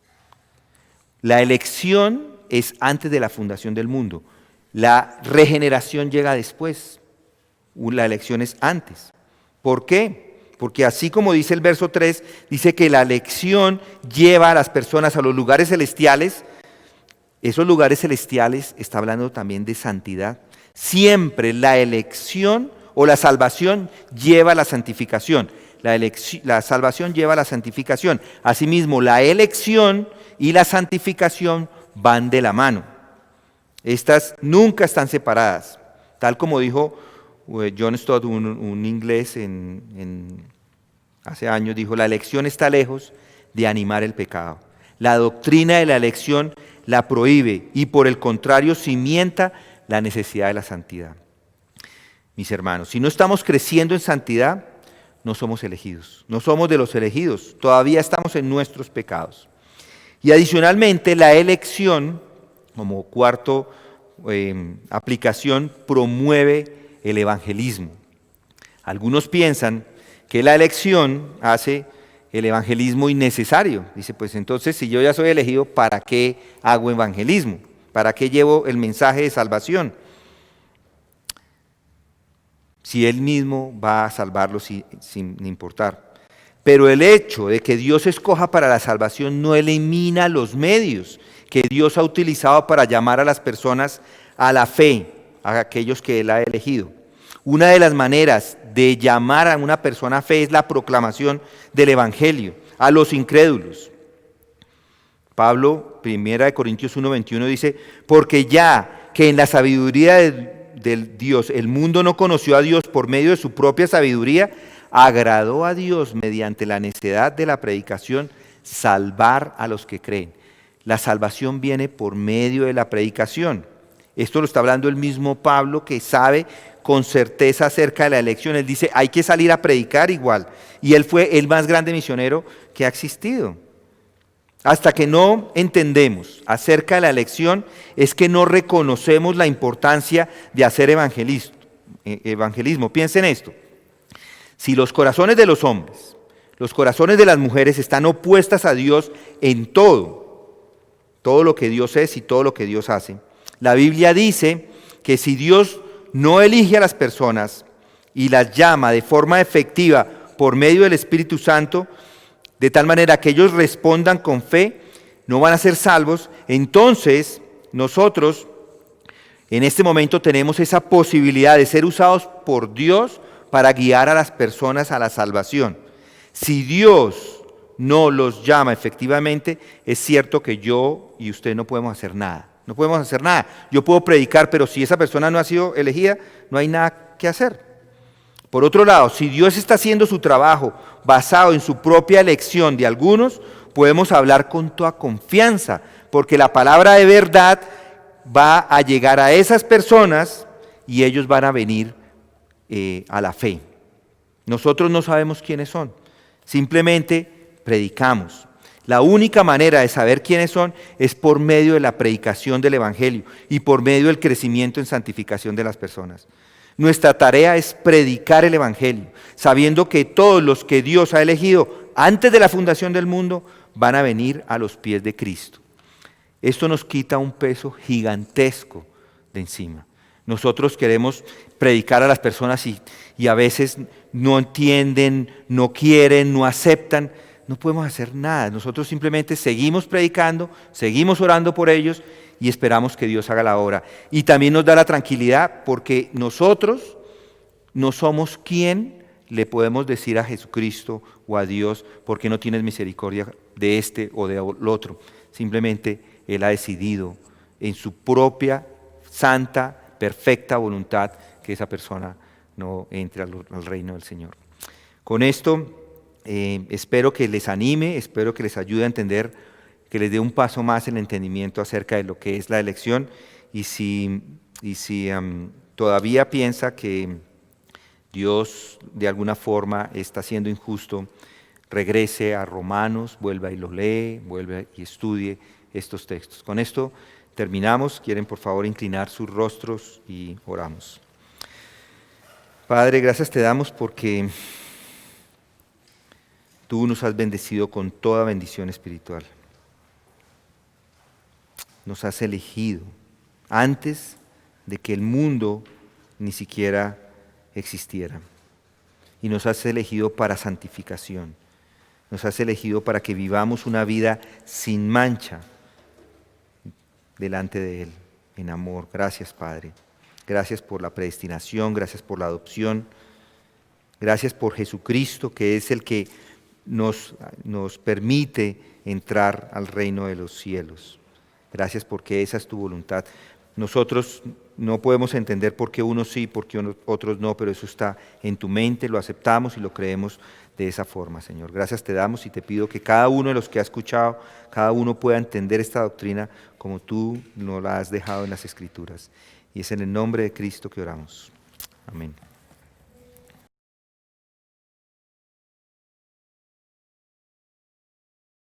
La elección es antes de la fundación del mundo. La regeneración llega después. La elección es antes. ¿Por qué? Porque así como dice el verso 3, dice que la elección lleva a las personas a los lugares celestiales. Esos lugares celestiales está hablando también de santidad. Siempre la elección o la salvación lleva a la santificación. La salvación lleva a la santificación. Asimismo, la elección y la santificación van de la mano. Estas nunca están separadas. Tal como dijo John Stott, un inglés hace años, dijo, la elección está lejos de animar el pecado. La doctrina de la elección la prohíbe y por el contrario cimienta la necesidad de la santidad. Mis hermanos, si no estamos creciendo en santidad, no somos elegidos, no somos de los elegidos, todavía estamos en nuestros pecados. Y adicionalmente la elección, como cuarto aplicación, promueve el evangelismo. Algunos piensan que la elección hace el evangelismo innecesario. Dice, pues entonces si yo ya soy elegido, ¿para qué hago evangelismo? ¿Para qué llevo el mensaje de salvación? Si Él mismo va a salvarlos sin importar. Pero el hecho de que Dios escoja para la salvación no elimina los medios que Dios ha utilizado para llamar a las personas a la fe, a aquellos que Él ha elegido. Una de las maneras de llamar a una persona a fe es la proclamación del Evangelio a los incrédulos. Pablo, 1 Corintios 1:21 dice, porque ya que en la sabiduría del Dios el mundo no conoció a Dios por medio de su propia sabiduría, agradó a Dios mediante la necedad de la predicación salvar a los que creen. La salvación viene por medio de la predicación. Esto lo está hablando el mismo Pablo, que sabe con certeza acerca de la elección. Él dice, hay que salir a predicar igual. Y él fue el más grande misionero que ha existido. Hasta que no entendemos acerca de la elección, es que no reconocemos la importancia de hacer evangelismo. Piensen esto. Si los corazones de los hombres, los corazones de las mujeres están opuestas a Dios en todo lo que Dios es y todo lo que Dios hace, la Biblia dice que si Dios no elige a las personas y las llama de forma efectiva por medio del Espíritu Santo, de tal manera que ellos respondan con fe, no van a ser salvos, entonces nosotros en este momento tenemos esa posibilidad de ser usados por Dios para guiar a las personas a la salvación. Si Dios no los llama efectivamente, es cierto que yo y usted no podemos hacer nada. No podemos hacer nada. Yo puedo predicar, pero si esa persona no ha sido elegida, no hay nada que hacer. Por otro lado, si Dios está haciendo su trabajo basado en su propia elección de algunos, podemos hablar con toda confianza, porque la palabra de verdad va a llegar a esas personas y ellos van a venir a la fe. Nosotros no sabemos quiénes son, simplemente predicamos. La única manera de saber quiénes son es por medio de la predicación del Evangelio y por medio del crecimiento en santificación de las personas. Nuestra tarea es predicar el Evangelio, sabiendo que todos los que Dios ha elegido antes de la fundación del mundo, van a venir a los pies de Cristo. Esto nos quita un peso gigantesco de encima. Nosotros queremos predicar a las personas y a veces no entienden, no quieren, no aceptan. No podemos hacer nada. Nosotros simplemente seguimos predicando, seguimos orando por ellos y esperamos que Dios haga la obra. Y también nos da la tranquilidad porque nosotros no somos quien le podemos decir a Jesucristo o a Dios ¿por qué no tienes misericordia de este o del otro? Simplemente Él ha decidido en su propia santa, perfecta voluntad que esa persona no entre al reino del Señor. Con esto espero que les anime, espero que les ayude a entender, que les dé un paso más en el entendimiento acerca de lo que es la elección y si todavía piensa que Dios de alguna forma está siendo injusto, regrese a Romanos, vuelva y lo lee, vuelva y estudie estos textos. Con esto terminamos. Quieren por favor inclinar sus rostros y oramos. Padre, gracias te damos porque tú nos has bendecido con toda bendición espiritual. Nos has elegido antes de que el mundo ni siquiera existiera. Y nos has elegido para santificación. Nos has elegido para que vivamos una vida sin mancha delante de Él, en amor. Gracias, Padre. Gracias por la predestinación, gracias por la adopción. Gracias por Jesucristo, que es el que nos permite entrar al reino de los cielos. Gracias porque esa es tu voluntad. Nosotros no podemos entender por qué unos sí, por qué otros no, pero eso está en tu mente, lo aceptamos y lo creemos de esa forma, Señor. Gracias te damos y te pido que cada uno de los que ha escuchado, cada uno pueda entender esta doctrina como tú nos la has dejado en las Escrituras. Y es en el nombre de Cristo que oramos. Amén.